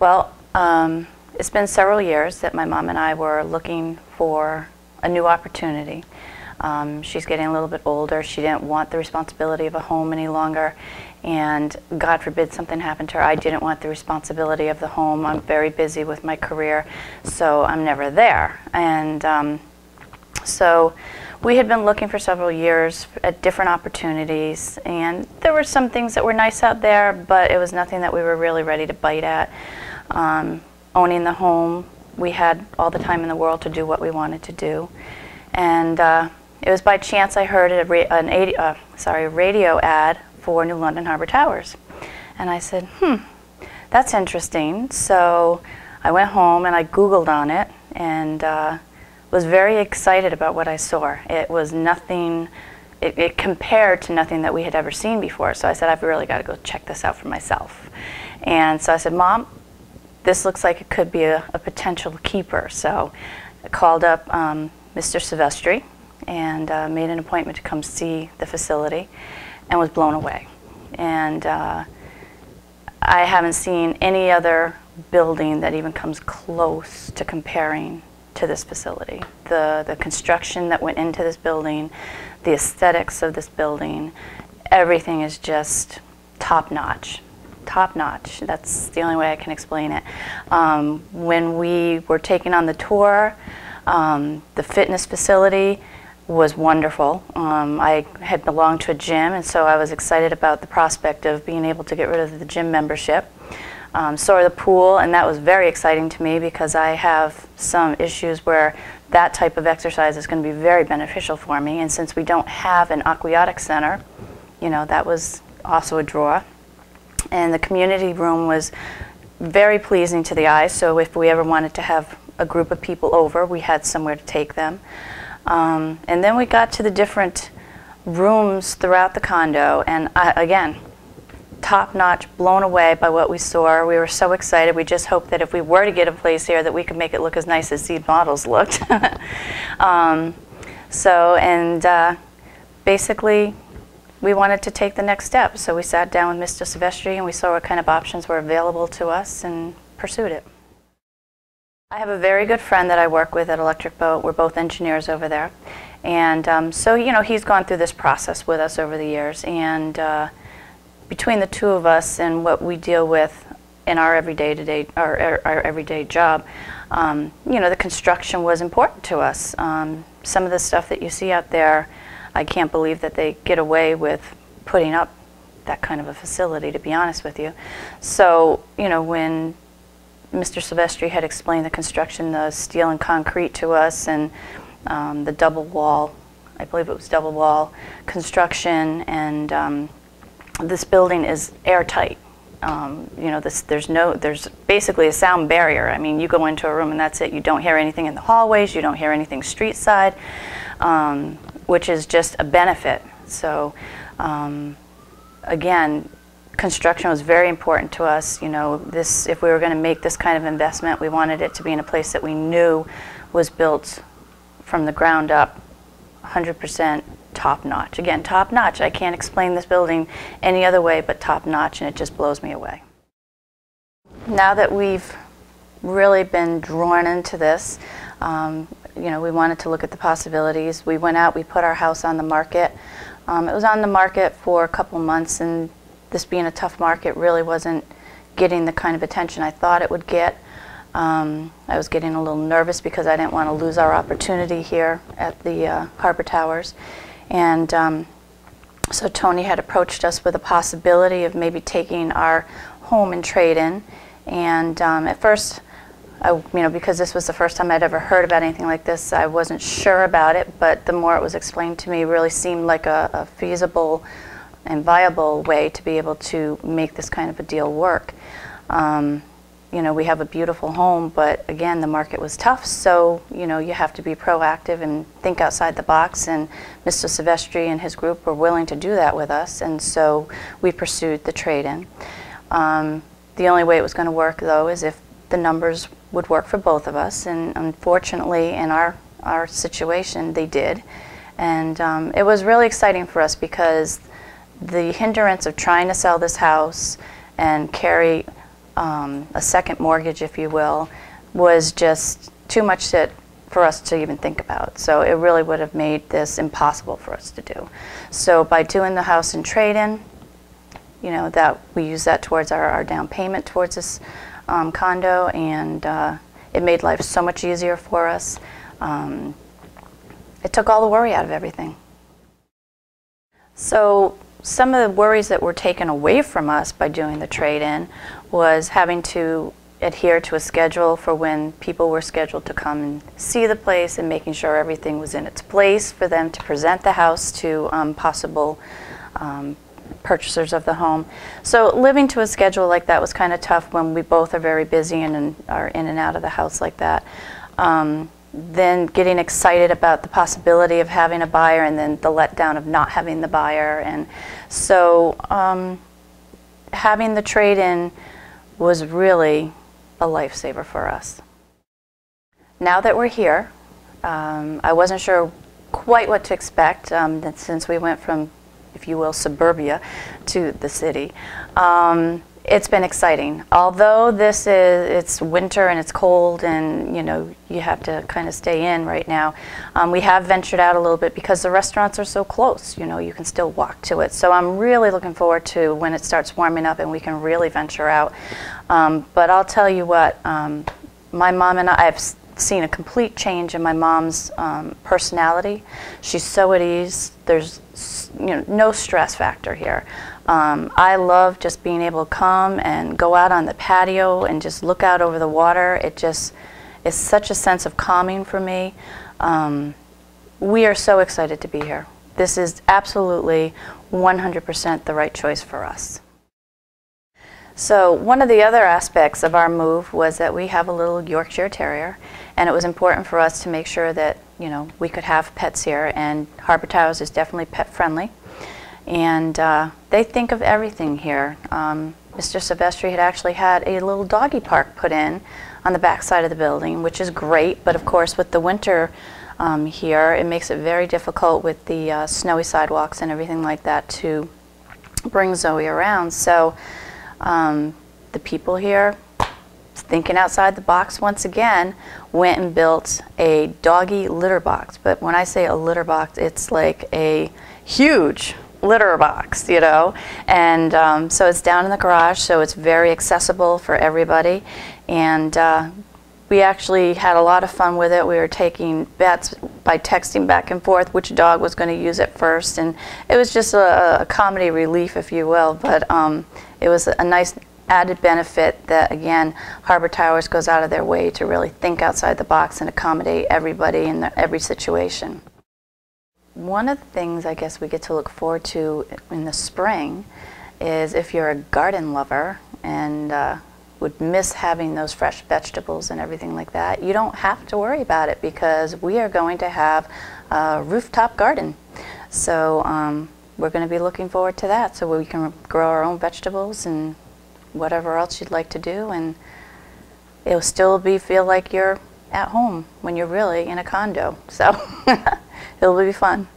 Well, it's been several years that my mom and I were looking for a new opportunity. She's getting a little bit older. She didn't want the responsibility of a home any longer, and God forbid something happened to her. I didn't want the responsibility of the home. I'm very busy with my career, so I'm never there. And so we had been looking for several years at different opportunities, and there were some things that were nice out there, but it was nothing that we were really ready to bite at. Owning the home, we had all the time in the world to do what we wanted to do. And it was by chance I heard a radio ad for New London Harbour Towers. And I said, that's interesting. So I went home and I Googled on it and was very excited about what I saw. It was nothing, it compared to nothing that we had ever seen before. So I said, I've really got to go check this out for myself. And so I said, Mom, this looks like it could be a potential keeper. So I called up Mr. Silvestri and made an appointment to come see the facility and was blown away. And I haven't seen any other building that even comes close to comparing to this facility. The construction that went into this building, the aesthetics of this building, everything is just top-notch. Top-notch. That's the only way I can explain it. When we were taking on the tour, the fitness facility was wonderful. I had belonged to a gym, and so I was excited about the prospect of being able to get rid of the gym membership. Saw the pool, and that was very exciting to me because I have some issues where that type of exercise is going to be very beneficial for me, and since we don't have an aquatic center, you know, that was also a draw. And the community room was very pleasing to the eye, so if we ever wanted to have a group of people over, we had somewhere to take them. And then we got to the different rooms throughout the condo, and again, top-notch, blown away by what we saw. We were so excited. We just hoped that if we were to get a place here that we could make it look as nice as these models looked. Basically, we wanted to take the next step, so we sat down with Mr. Silvestri and we saw what kind of options were available to us and pursued it. I have a very good friend that I work with at Electric Boat. We're both engineers over there. And so, you know, he's gone through this process with us over the years. And between the two of us and what we deal with in our everyday job, you know, the construction was important to us. Some of the stuff that you see out there, I can't believe that they get away with putting up that kind of a facility, to be honest with you. So, you know, when Mr. Silvestri had explained the construction, the steel and concrete to us, and the double wall, I believe it was double wall construction, and this building is airtight. You know, there's basically a sound barrier. I mean, you go into a room and that's it. You don't hear anything in the hallways. You don't hear anything street side. Which is just a benefit. So again, construction was very important to us. You know, if we were going to make this kind of investment, we wanted it to be in a place that we knew was built from the ground up, 100% top-notch. Again, top-notch. I can't explain this building any other way but top-notch, and it just blows me away. Now that we've really been drawn into this, you know, we wanted to look at the possibilities. We went out, we put our house on the market. It was on the market for a couple months, and this being a tough market really wasn't getting the kind of attention I thought it would get. I was getting a little nervous because I didn't want to lose our opportunity here at the Harbour Towers. And so Tony had approached us with a possibility of maybe taking our home and trade-in. And at first, you know, because this was the first time I'd ever heard about anything like this, I wasn't sure about it, but the more it was explained to me, it really seemed like a feasible and viable way to be able to make this kind of a deal work. You know, we have a beautiful home, but again, the market was tough, so, you know, you have to be proactive and think outside the box, and Mr. Silvestri and his group were willing to do that with us, and so we pursued the trade-in. The only way it was going to work, though, is if the numbers would work for both of us, and unfortunately in our situation they did. And it was really exciting for us because the hindrance of trying to sell this house and carry a second mortgage, if you will, was just too much for us to even think about. So it really would have made this impossible for us to do. So by doing the house and trade-in, you know, that we use that towards our down payment towards this condo, and it made life so much easier for us. It took all the worry out of everything. So some of the worries that were taken away from us by doing the trade-in was having to adhere to a schedule for when people were scheduled to come and see the place, and making sure everything was in its place for them to present the house to possible purchasers of the home. So living to a schedule like that was kind of tough when we both are very busy and are in and out of the house like that. Then getting excited about the possibility of having a buyer, and then the letdown of not having the buyer. And so having the trade-in was really a lifesaver for us. Now that we're here, I wasn't sure quite what to expect since we went from, if you will, suburbia to the city. It's been exciting. Although it's winter and it's cold, and you know, you have to kind of stay in right now, we have ventured out a little bit because the restaurants are so close. You know, you can still walk to it. So I'm really looking forward to when it starts warming up and we can really venture out. But I'll tell you what, my mom and I've seen a complete change in my mom's personality. She's so at ease. There's no stress factor here. I love just being able to come and go out on the patio and just look out over the water. It just is such a sense of calming for me. We are so excited to be here. This is absolutely 100% the right choice for us. So one of the other aspects of our move was that we have a little Yorkshire Terrier, and it was important for us to make sure that, you know, we could have pets here, and Harbour Towers is definitely pet friendly. And they think of everything here. Mr. Silvestri had actually had a little doggy park put in on the back side of the building, which is great, but of course with the winter here, it makes it very difficult with the snowy sidewalks and everything like that to bring Zoe around. So the people here, thinking outside the box once again, went and built a doggy litter box. But when I say a litter box, it's like a huge litter box, you know, and so it's down in the garage, so it's very accessible for everybody. And we actually had a lot of fun with it. We were taking bets by texting back and forth which dog was going to use it first, and it was just a comedy relief, if you will. But it was a nice added benefit that, again, Harbour Towers goes out of their way to really think outside the box and accommodate everybody in every situation. One of the things I guess we get to look forward to in the spring is, if you're a garden lover and would miss having those fresh vegetables and everything like that, you don't have to worry about it, because we are going to have a rooftop garden. So we're going to be looking forward to that, so we can grow our own vegetables and whatever else you'd like to do, and it'll still feel like you're at home when you're really in a condo. So it'll be fun.